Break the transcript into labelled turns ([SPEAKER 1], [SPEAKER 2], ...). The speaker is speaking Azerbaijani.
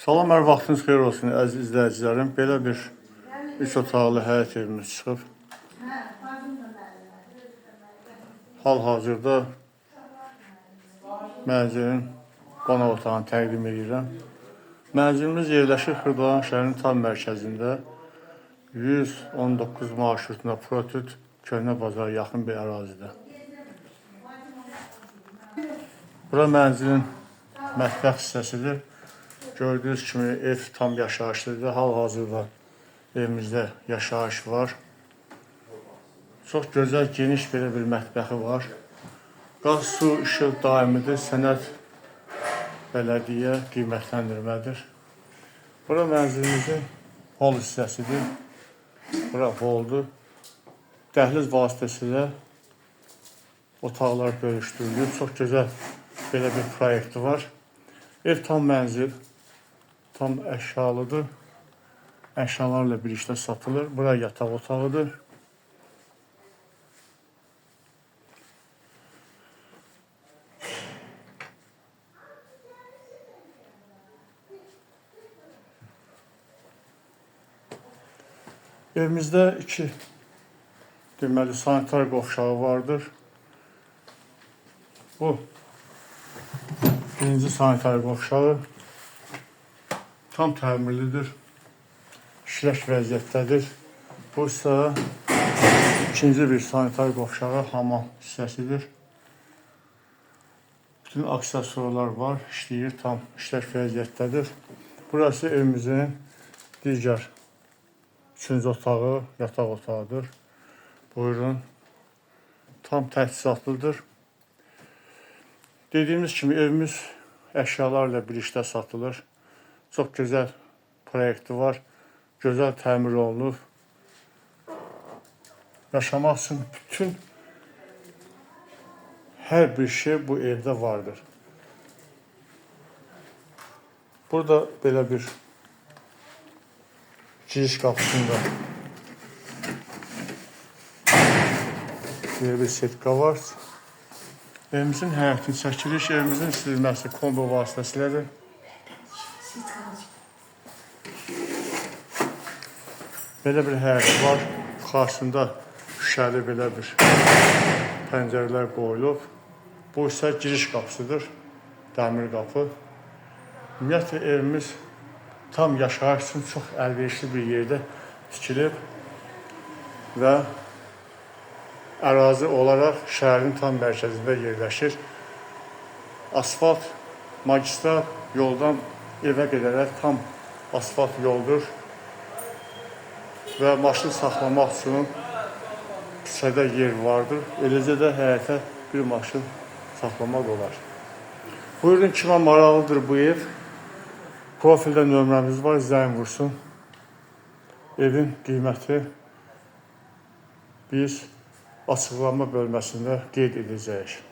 [SPEAKER 1] Salam, hər vaxtınız xeyir olsun, əziz izləyicilərim. Belə bir 3 otaqlı həyət evimiz çıxıb. Hal-hazırda mənzilin qonaq otağını təqdim edirəm. Mənzilimiz yerləşir Xırdalan şəhərinin tam mərkəzində 119 marşrutuna Protut Köhnə Bazara yaxın bir ərazidə. Bura mənzilin mətbəx hissəsidir. Gördüyünüz kimi ev tam yaşayışlıdır. Hal-hazırda evimizdə yaşayış var. Çox gözəl, geniş belə bir mətbəxi var. Qaz, su, işıq daimidir. Sənəd bələdiyyə qiymətləndirmədir. Bura mənzilimizin hol hissəsidir. Bura holdur. Dəhliz vasitəsilə otaqlar bölüşdürülür. Çox gözəl belə bir proyekti var. Ev tam mənzil, tam əşyalıdır. Əşyalarla birlikdə satılır. Bura yataq otağıdır. Evimizdə iki deməli sanitar qovşağı vardır. Bu birinci sanitar qovşağı tam təmirlidir. İşləş vəziyyətdədir. Bu isə ikinci bir sanitar qovşağı, hamam hissəsidir. Bütün aksesuarlar var, işləyir, tam işləş vəziyyətdədir. Burası evimizin digər üçüncü otağı, yataq otağıdır. Buyurun. Tam təchizatlıdır. Dediyimiz kimi evimiz əşyalarla birlikdə satılır. Çox gözəl proyekti var. Gözəl təmir olunub. Yaşamaq üçün bütün hər bir şey bu evdə vardır. Burada belə bir giriş qapısında belə bir setka var. Evimizin həyətini çəkiliş, evimizin silməsi kombo vasitəsilədir. Belə bir həyət var. Qarşısında şüşəli belə bir pəncərələr qoyulub. Bu isə giriş qapısıdır. Dəmir qapı. Ümumiyyətlə evimiz tam yaşayış üçün çox əlverişli bir yerdə tikilib və ərazi olaraq şəhərin tam mərkəzində yerləşir. Asfalt, magistral yoldan evə qədərək tam asfalt yoldur və maşın saxlamaq üçün küçədə yer vardır. Eləcə də həyətə bir maşın saxlamaq olar. Buyurun, kimə maraqlıdır bu ev? Profildə nömrəmiz var, zəng vursun. Evin qiyməti biz açıqlama bölməsində qeyd edəcəyik.